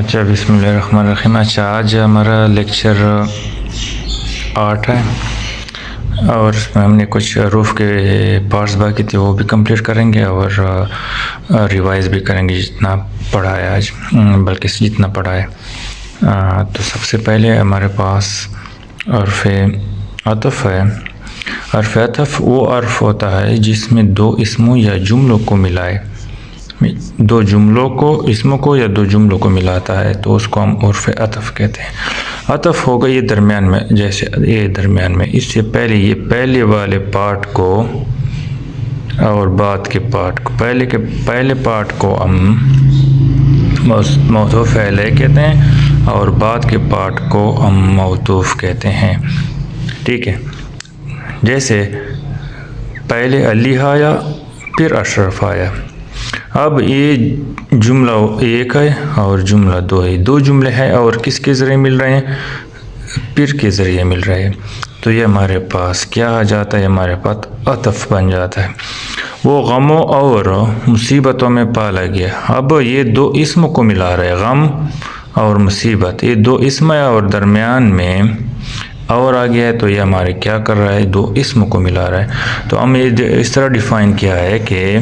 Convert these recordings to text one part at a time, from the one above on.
اچھا، بسم اللہ الرحمن الرحیم۔ اچھا، آج ہمارا لیکچر 8 ہے اور اس میں ہم نے کچھ حروف کے پارٹس باقی تھے وہ بھی کمپلیٹ کریں گے اور ریوائز بھی کریں گے جتنا پڑھا ہے آج، بلکہ جتنا پڑھا ہے۔ تو سب سے پہلے ہمارے پاس حرف عطف ہے۔ حرف عطف وہ حرف ہوتا ہے جس میں دو اسموں یا جملوں کو ملائے، دو جملوں کو، اسموں کو یا دو جملوں کو ملاتا ہے تو اس کو ہم حرف عطف کہتے ہیں۔ عطف ہوگا یہ درمیان میں، جیسے یہ درمیان میں، اس سے پہلے یہ پہلے والے پارٹ کو اور بعد کے پارٹ کو، پہلے پارٹ کو ہم معطوف علیہ کہتے ہیں اور بعد کے پارٹ کو ہم معطوف کہتے ہیں، ٹھیک ہے۔ جیسے پہلے علی آیا پھر اشرف آیا، اب یہ جملہ ایک ہے اور جملہ دو ہے، دو جملے ہیں اور کس کے ذریعے مل رہے ہیں؟ پھر کے ذریعے مل رہے ہیں، تو یہ ہمارے پاس کیا آ جاتا ہے؟ ہمارے پاس عطف بن جاتا ہے۔ وہ غموں اور مصیبتوں میں پالا گیا، اب یہ دو اسم کو ملا رہے، غم اور مصیبت، یہ دو اسم ہے اور درمیان میں اور آ گیا ہے تو یہ ہمارے کیا کر رہا ہے؟ دو اسم کو ملا رہا ہے۔ تو ہم یہ اس طرح ڈیفائن کیا ہے کہ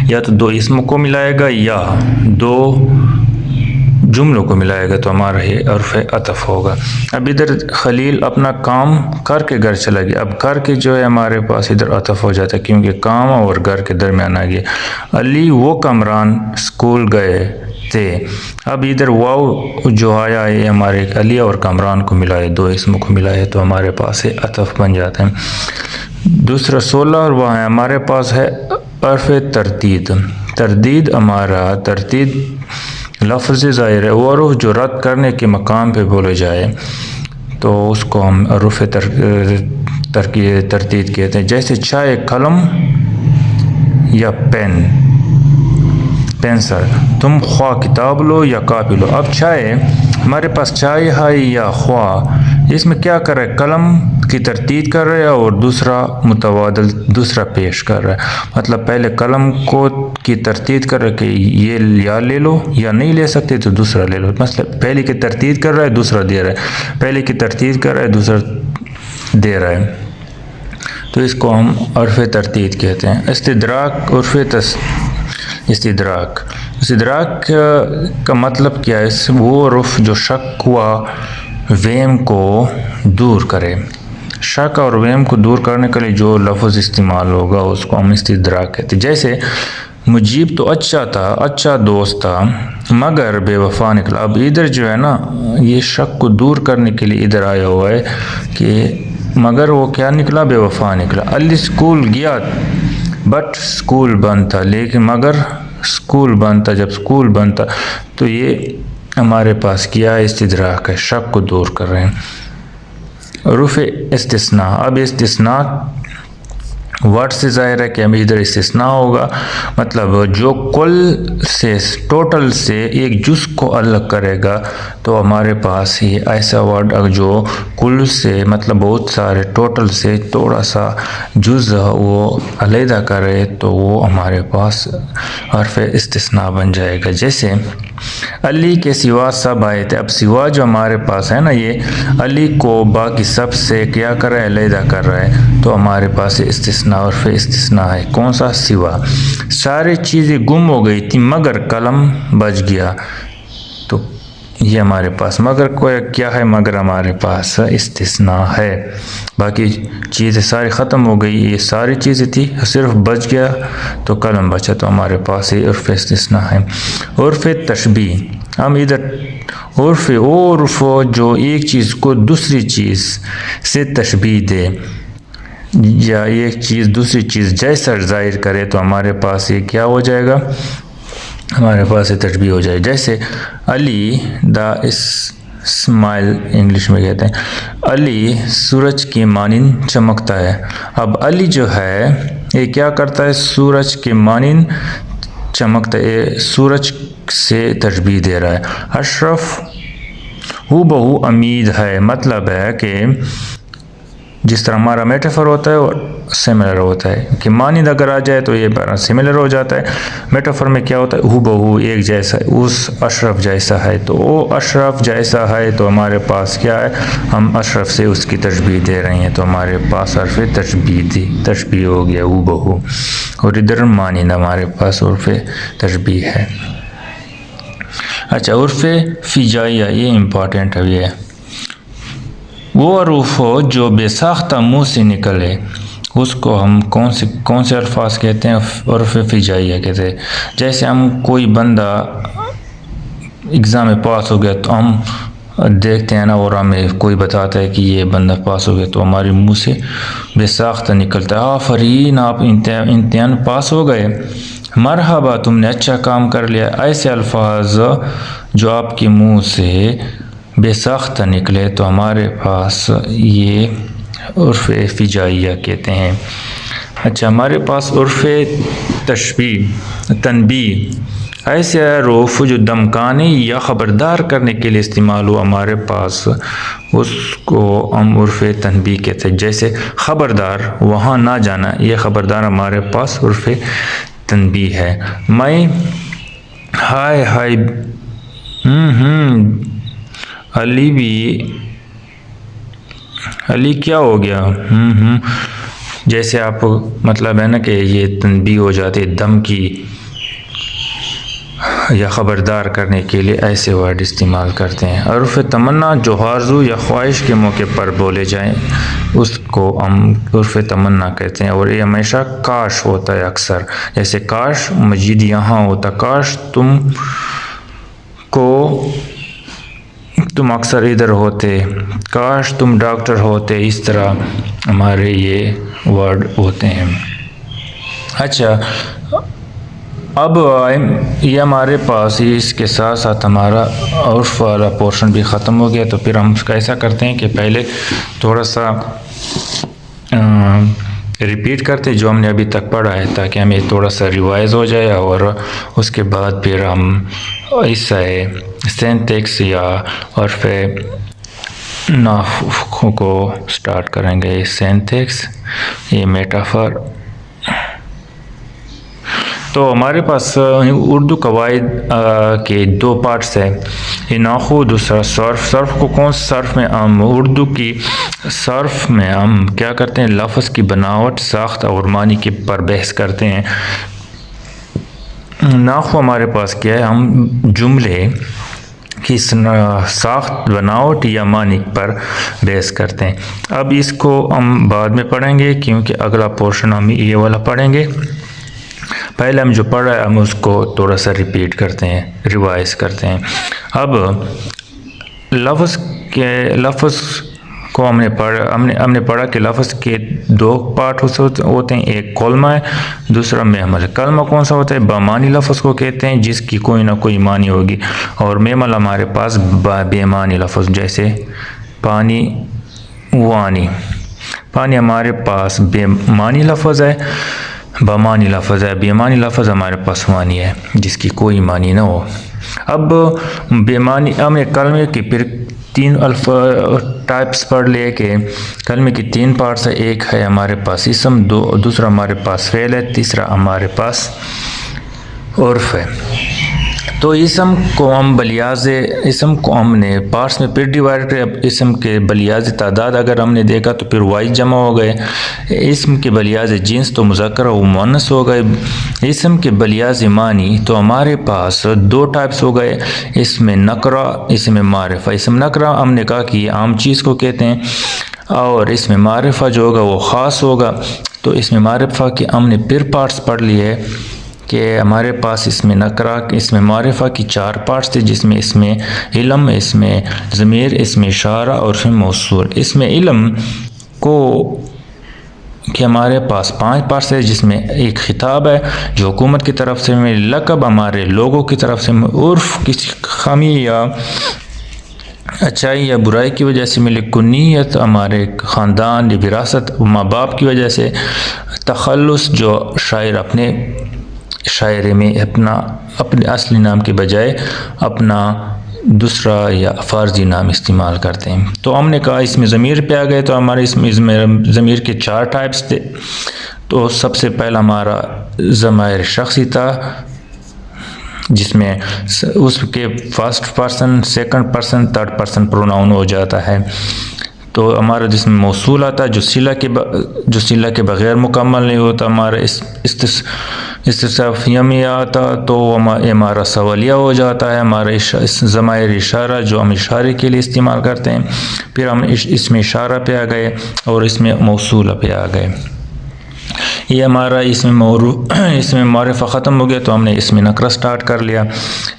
یا تو دو اسم کو ملائے گا یا دو جملوں کو ملائے گا تو ہمارا یہ حرف عطف ہوگا۔ اب ادھر خلیل اپنا کام کر کے گھر چلا گیا، اب کر کے جو ہے ہمارے پاس ادھر عطف ہو جاتا ہے کیونکہ کام اور گھر کے درمیان آ گیا۔ علی و کامران اسکول گئے تھے، اب ادھر واو جو آیا ہے ہمارے علی اور کامران کو ملائے، دو اسم کو ملائے تو ہمارے پاس یہ عطف بن جاتا ہے۔ دوسرا 16 اور وہ ہے ہمارے پاس ہے حرف تردید۔ تردید ہمارا تردید لفظ ظاہر ہے، وہ حروف جو رد کرنے کے مقام پہ بولے جائے تو اس کو ہم حروف تردید کہتے ہیں۔ جیسے چاہے قلم یا پین، پینسل، تم خواہ کتاب لو یا کاپی لو، اب چاہے ہمارے پاس چاہے ہے یا خواہ، اس میں کیا کر رہے؟ قلم کی تردید کر رہے اور دوسرا متبادل دوسرا پیش کر رہا ہے، مطلب پہلے قلم کو کی تردید کر رہا ہے کہ یہ یا لے لو یا نہیں لے سکتے تو دوسرا لے لو، مطلب پہلے کی تردید کر رہا ہے دوسرا دے رہا ہے، پہلے کی تردید کر رہا ہے دوسرا دے رہا ہے، تو اس کو ہم حرف تردید کہتے ہیں۔ استدراک حرف استدراک کا مطلب کیا ہے؟ وہ حرف جو شک و وہم کو دور کرے، شک اور وہم کو دور کرنے کے لیے جو لفظ استعمال ہوگا اس کو ہم استدراک کہتے ہیں۔ جیسے مجیب تو اچھا تھا، اچھا دوست تھا، مگر بے وفا نکلا، اب ادھر جو ہے نا یہ شک کو دور کرنے کے لیے ادھر آیا ہوا ہے کہ مگر وہ کیا نکلا؟ بے وفا نکلا۔ علی اسکول گیا بٹ اسکول بند تھا، لیکن مگر اسکول بند تھا، جب اسکول بند تھا تو یہ ہمارے پاس کیا ہے؟ استدراک ہے، شک کو دور کر رہے ہیں۔ حروف استثناء، اب استثناء ورڈ سے ظاہر ہے کہ ہمیں ادھر استثناء ہوگا، مطلب جو کل سے ٹوٹل سے ایک جز کو الگ کرے گا تو ہمارے پاس یہ ایسا ورڈ جو کل سے مطلب بہت سارے ٹوٹل سے تھوڑا سا جز وہ علیحدہ کرے تو وہ ہمارے پاس حرف استثناء بن جائے گا۔ جیسے علی کے سوا سب آئے تھے، اب سوا جو ہمارے پاس ہے نا یہ علی کو باقی سب سے کیا کر رہا ہے؟ علیحدہ کر رہا ہے تو ہمارے پاس استثناء حرف استثناء ہے۔ کون سا؟ سوا۔ ساری چیزیں گم ہو گئی تھی مگر قلم بچ گیا، تو یہ ہمارے پاس مگر کوئی کیا ہے؟ مگر ہمارے پاس استثناء ہے، باقی چیزیں ساری ختم ہو گئی، یہ ساری چیزیں تھی صرف بچ گیا تو قلم بچا تو ہمارے پاس یہ حرف استثناء ہے۔ حرف تشبیہ، ہم ادھر عرف جو ایک چیز کو دوسری چیز سے تشبیہ دے یا ایک چیز دوسری چیز جیسا ظاہر کرے تو ہمارے پاس یہ کیا ہو جائے گا؟ ہمارے پاس یہ تشبیہ ہو جائے۔ جیسے علی دا اسمائل انگلش میں کہتے ہیں، علی سورج کی مانند چمکتا ہے، اب علی جو ہے یہ کیا کرتا ہے؟ سورج کے مانند چمکتا ہے، سورج سے تشبیہ دے رہا ہے۔ اشرف ہو بہو امید ہے، مطلب ہے کہ جس طرح ہمارا میٹافر ہوتا ہے سملر ہوتا ہے کہ مانند اگر آ جائے تو یہ سملر ہو جاتا ہے. میٹافور میں کیا ہوتا ہے؟ ہو بہو ایک جیسا ہے، اس اشرف جیسا ہے، تو وہ اشرف جیسا ہے تو ہمارے پاس کیا ہے؟ ہم اشرف سے اس کی تشبیہ دے رہے ہیں، تو ہمارے پاس حرف تشبیہ ہو گیا ہو بہو. اور ادھر مانند ہمارے پاس عرف تشبیہ ہے. اچھا، عرف فجائیہ یہ امپورٹنٹ ہے. یہ وہ حروف ہو جو بے ساختہ منہ سے نکلے، اس کو ہم کون سے الفاظ کہتے ہیں؟ عرف فجائیہ کہتے ہیں. جیسے ہم کوئی بندہ ایگزام میں پاس ہو گیا تو ہم دیکھتے ہیں نا، اور ہمیں کوئی بتاتا ہے کہ یہ بندہ پاس ہو گیا تو ہمارے منہ سے بے ساختہ نکلتا ہے آفرین آپ امتحان پاس ہو گئے، مرحبا تم نے اچھا کام کر لیا. ایسے الفاظ جو آپ کے منہ سے بے ساختہ نکلے تو ہمارے پاس یہ عرف فجائیہ کہتے ہیں. اچھا، ہمارے پاس عرف تنبیہ ایسے حروف جو دمکانے یا خبردار کرنے کے لیے استعمال ہو، ہمارے پاس اس کو ہم عرف تنبیہ کہتے ہیں. جیسے خبردار، وہاں نہ جانا، یہ خبردار ہمارے پاس عرف تنبیہ ہے. میں ہائے ہائے علی کیا ہو گیا جیسے آپ مطلب ہے نا کہ یہ تنبیہ ہو جاتی ہے دم کی یا خبردار کرنے کے لیے ایسے ورڈ استعمال کرتے ہیں. عرف تمنا جو آرزو یا خواہش کے موقع پر بولے جائیں اس کو ہم عرف تمنا کہتے ہیں. اور یہ ہمیشہ کاش ہوتا ہے اکثر، جیسے کاش مجید یہاں ہوتا، کاش تم اکثر ادھر ہوتے، کاش تم ڈاکٹر ہوتے. اس طرح ہمارے یہ ورڈ ہوتے ہیں. اچھا، اب یہ ہمارے پاس اس کے ساتھ ساتھ ہمارا عرف والا پورشن بھی ختم ہو گیا. تو پھر ہم ایسا کرتے ہیں کہ پہلے تھوڑا سا ریپیٹ کرتے جو ہم نے ابھی تک پڑھا ہے، تاکہ ہمیں تھوڑا سا ریوائز ہو جائے، اور اس کے بعد پھر ہم اس سینٹیکس یا عرف نحو کو سٹارٹ کریں گے. سینٹیکس، یہ میٹافور. تو ہمارے پاس اردو قواعد کے دو پارٹس ہیں، یہ نحو، دوسرا صرف. صرف کو کون سے صرف میں ہم اردو کی صرف میں ہم کیا کرتے ہیں؟ لفظ کی بناوٹ، ساخت اور معنی کے پر بحث کرتے ہیں. نحو ہمارے پاس کیا ہے؟ ہم جملے کی ساخت، بناوٹ یا معنی پر بحث کرتے ہیں. اب اس کو ہم بعد میں پڑھیں گے کیونکہ اگلا پورشن ہم یہ والا پڑھیں گے. پہلے ہم جو پڑھ رہے ہیں ہم اس کو تھوڑا سا ریپیٹ کرتے ہیں، ریوائز کرتے ہیں. اب لفظ کو ہم نے پڑھا کہ لفظ کے دو پارٹ ہوتے ہیں، ایک کلمہ ہے، دوسرا محمل. کلمہ کون سا ہوتا ہے؟ بامانی لفظ کو کہتے ہیں جس کی کوئی نہ کوئی معنی ہوگی، اور محمل ہمارے پاس بے معنی لفظ، جیسے پانی، وانی. پانی ہمارے پاس بے معنی لفظ ہے، بامانی لفظ ہے. بے معنی لفظ ہمارے پاس وانی ہے جس کی کوئی معنی نہ ہو. اب بے معنی ہم نے کلمے کی پھر تین ٹائپس پڑھ لیے کہ کلمے کی تین پارٹس ہے. ایک ہے ہمارے پاس اسم، دوسرا ہمارے پاس فعل ہے، تیسرا ہمارے پاس عرف ہے. تو اسم کو ہم نے پارٹس میں پھر ڈیوائڈ کرے. اب اسم کے بلیاز تعداد اگر ہم نے دیکھا تو پھر واحد جمع ہو گئے. اسم کے بلیاز جنس تو مذکر و مؤنث ہو گئے. اسم کے بلیاز معنی تو ہمارے پاس دو ٹائپس ہو گئے، اسم نکرہ، اسم معرفہ. اسم نکرہ ہم نے کہا کہ یہ عام چیز کو کہتے ہیں، اور اسم معرفہ جو ہوگا وہ خاص ہوگا. تو اسم معرفہ کے ہم نے پھر پارٹس پڑھ لیے کہ ہمارے پاس اسم نکرہ، اسم معرفہ کی چار پارٹس تھے، جس میں اسم علم، اسم ضمیر، اسم اشارہ اور اسم موصول. اسم علم کو کہ ہمارے پاس 5 پارٹس ہے، جس میں ایک خطاب ہے جو حکومت کی طرف سے، لقب ہمارے لوگوں کی طرف سے، عرف کسی خامی یا اچھائی یا برائی کی وجہ سے ملے، کنیت ہمارے خاندان یا وراثت ماں باپ کی وجہ سے، تخلص جو شاعر اپنے شاعری میں اپنے اصلی نام کے بجائے اپنا دوسرا یا فارضی نام استعمال کرتے ہیں. تو ہم نے کہا اس میں ضمیر پہ آ گئے تو ہمارے اس میں ضمیر کے 4 ٹائپس تھے. تو سب سے پہلا ہمارا ضمائر شخصی تھا جس میں اس کے first person, second person, third person pronoun ہو جاتا ہے. تو ہمارا جس میں موصول آتا ہے جو صلہ کے بغیر مکمل نہیں ہوتا، ہمارا استفہامیہ میں آتا تو ہمارا سوالیہ ہو جاتا ہے. ہمارا ضمائر اشارہ جو ہم اشارے کے لیے استعمال کرتے ہیں. پھر ہم اس میں اشارہ پہ آ گئے اور اس میں موصولہ پہ آ گئے. یہ ہمارا اس میں معرفہ ختم ہو گیا تو ہم نے اس میں نکرہ سٹارٹ کر لیا.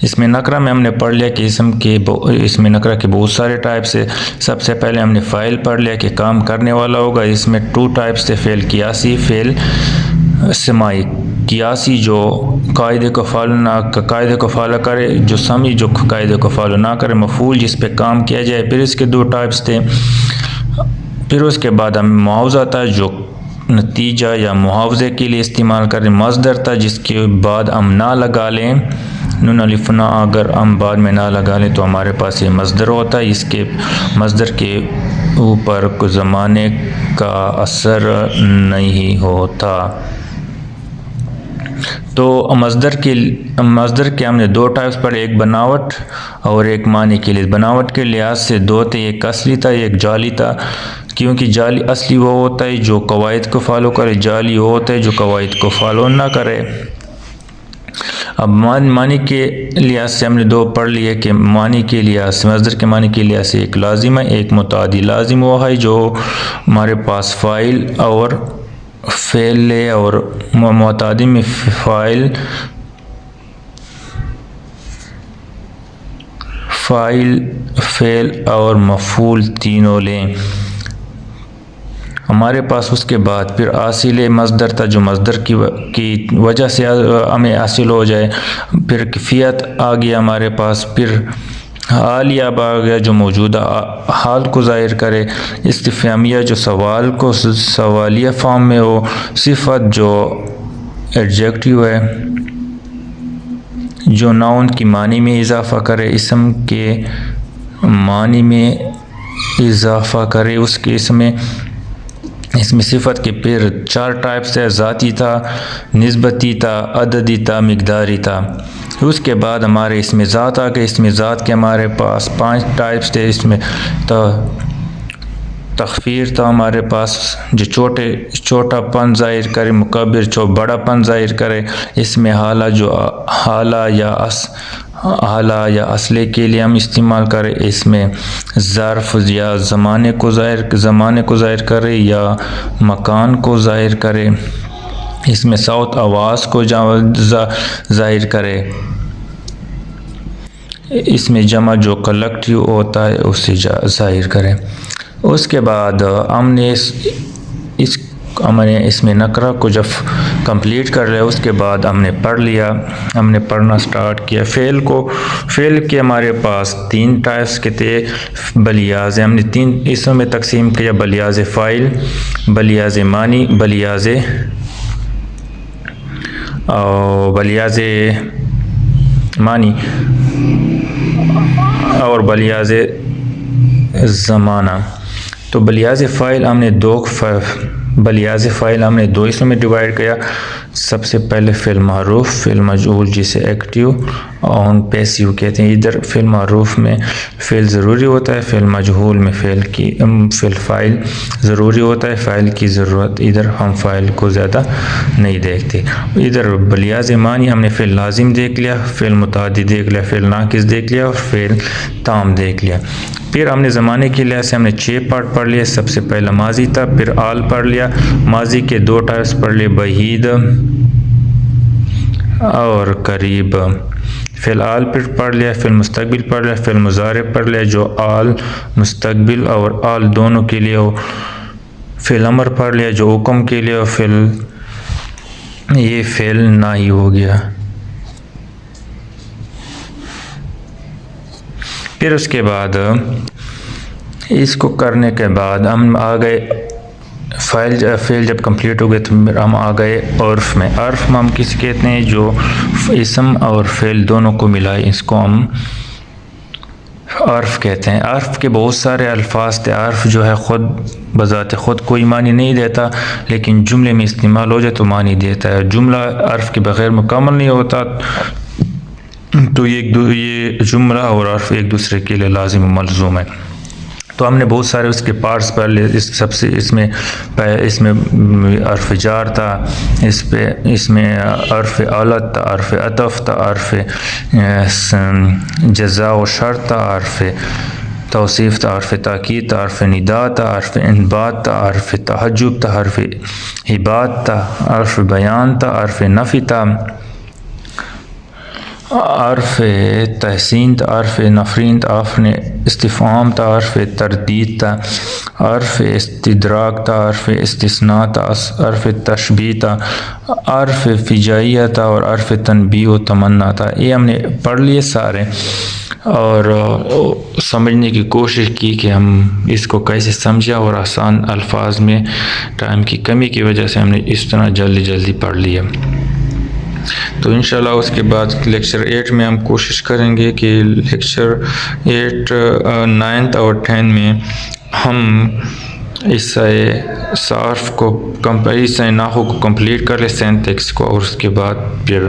اس میں نکرہ میں ہم نے پڑھ لیا کہ اس میں نکرہ کے بہت سارے ٹائپس ہے. سب سے پہلے ہم نے فاعل پڑھ لیا کہ کام کرنے والا ہوگا. اس میں 2 ٹائپس تھے، فعل قیاسی، فعل سماعی. قیاسی جو قاعدے کو فالو کرے، جو سمعی جو قاعدے کو فالو نہ کرے، مفعول جس پہ کام کیا جائے. پھر اس کے 2 ٹائپس تھے. پھر اس کے بعد ہمیں معاوضہ تھا جو نتیجہ یا معاوضے کے لیے استعمال کریں. مصدر تھا جس کے بعد ہم نہ لگا لیں، نون الف نا، اگر ہم بعد میں نہ لگا لیں تو ہمارے پاس یہ مصدر ہوتا ہے. اس کے مصدر کے اوپر کوئی زمانے کا اثر نہیں ہوتا. تو مصدر کے ہم نے 2 ٹائپس پڑھے، ایک بناوٹ اور ایک معنی کے لیے. بناوٹ کے لحاظ سے 2 تھے، ایک اصلی تھا ایک جعلی تھا. کیونکہ جعلی اصلی وہ ہوتا ہے جو قواعد کو فالو کرے، جعلی وہ ہوتا ہے جو قواعد کو فالو نہ کرے. اب معنی کے لحاظ سے ہم نے 2 پڑھ لیے کہ معنی کے لحاظ سے، مصدر کے معنی کے لحاظ سے ایک لازم ہے ایک متعدی. لازم وہ ہے جو ہمارے پاس فاعل اور فعل ہے، اور متعدی میں فاعل فعل اور مفعول تینوں لیں. ہمارے پاس اس کے بعد پھر حاصل مصدر تھا جو مصدر کی وجہ سے ہمیں حاصل ہو جائے. پھر کیفیت آ گیا ہمارے پاس. پھر حالیہ آ گیا جو موجودہ حال کو ظاہر کرے. استفہامیہ جو سوال کو سوالیہ فارم میں ہو. صفت جو ایڈجیکٹیو ہے جو ناؤن کی معنی میں اضافہ کرے، اسم کے معنی میں اضافہ کرے. اس میں صفت کے پھر 4 ٹائپس ہے، ذاتی تھا، نسبتی تھا، عددی تھا، مقداری تھا. اس کے بعد ہمارے اس میں ذات آ گئے. اس میں ذات کے ہمارے پاس 5 ٹائپس تھے. اس میں تخفیر تھا ہمارے پاس جو چھوٹا پن ظاہر کرے، مکبر جو بڑا پن ظاہر کرے. اس میں حالہ جو حالہ یا اصلے کے لیے ہم استعمال کریں. اس میں ظرف یا زمانے کو ظاہر کرے یا مکان کو ظاہر کرے. اس میں صوت آواز کو ظاہر کرے. اس میں جمع جو کلیکٹیو ہوتا ہے اسے ظاہر کرے. اس کے بعد ہم نے اس میں نکرہ کو جب کمپلیٹ کر لیا اس کے بعد ہم نے پڑھنا سٹارٹ کیا فعل کے ہمارے پاس 3 ٹائپس کے تھے. بلیاز ہم نے 3 حصوں میں تقسیم کیا، بلیاز فاعل، بلیاز معنی، بلیاز معنی اور بلیاز زمانہ. تو بلیاز فاعل ہم نے 2 حصوں میں ڈیوائڈ کیا. سب سے پہلے فعل معروف، فعل مجہول جسے ایکٹیو اور پیسیو کہتے ہیں. ادھر فعل معروف میں فعل ضروری ہوتا ہے، فعل مجہول میں فعل فاعل ضروری ہوتا ہے، فاعل کی ضرورت. ادھر ہم فاعل کو زیادہ نہیں دیکھتے. ادھر بلیاز معنی ہم نے فعل لازم دیکھ لیا، فعل متعدی دیکھ لیا، فعل ناقص دیکھ لیا اور فعل تام دیکھ لیا. پھر ہم نے زمانے کے لحاظ سے ہم نے 6 پارٹ پڑھ لیے. سب سے پہلا ماضی تھا، پھر آل پڑھ لیا. ماضی کے 2 ٹائپس پڑھ لیے، بعید اور قریب. فعل آل پھر پڑھ لیا، فعل مستقبل پڑھ لیا، فعل مضارع پڑھ لیا جو آل مستقبل اور آل دونوں کے لیے ہو. فعل امر پڑھ لیا جو حکم کے لیے ہو. یہ فعل ناہی ہو گیا. پھر اس کے بعد اس کو کرنے کے بعد ہم آ گئے فعل جب کمپلیٹ ہو گئے تو ہم آ گئے عرف میں. عرف میں ہم کس کہتے ہیں جو اسم اور فعل دونوں کو ملائے. اس کو ہم عرف کہتے ہیں. عرف کے بہت سارے الفاظ تھے. عرف جو ہے خود بذات خود کوئی معنی نہیں دیتا، لیکن جملے میں استعمال ہو جائے تو معنی دیتا ہے. جملہ عرف کے بغیر مکمل نہیں ہوتا، تو یہ جملہ اور عرف ایک دوسرے کے لیے لازم و ملزوم ہے. تو ہم نے بہت سارے اس کے پارٹس پڑھ لیے. اس میں عرف جار تھا، اس میں عرف علت تھا، عرف عطف تھا، عرف جزا و شرط تھا، عرف توصیف تھا، عرف تاکید تھا، عرف ندا تھا، عرف انبات تھا، عرف تحجب تھا، عرف ہبات تھا، عرف بیان تھا، عرف نفی تھا، عرف تحسین تھا، عرف نفرین تھا، عرف استفہام تھا، عرف تردید تھا، عرف استدراک تھا، عرف استثناء تھا، عرف تشبیہ تھا، عرف فجائیہ تھا، اور عرف تنبیہ و تمنا تھا. یہ ہم نے پڑھ لیے سارے اور سمجھنے کی کوشش کی کہ ہم اس کو کیسے سمجھا، اور آسان الفاظ میں ٹائم کی کمی کی وجہ سے ہم نے اس طرح جلدی پڑھ لیا. تو انشاءاللہ اس کے بعد لیکچر 8 میں ہم کوشش کریں گے کہ لیکچر 8 9 اور 10 میں ہم اس صارف کو اس نحو کو کمپلیٹ کر لیں، سینٹیکس کو، اور اس کے بعد پھر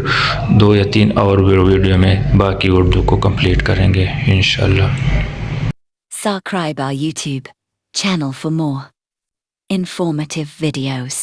2 یا 3 اور ویڈیو میں باقی اردو کو کمپلیٹ کریں گے انشاءاللہ. Subscribe our YouTube channel for more informative videos.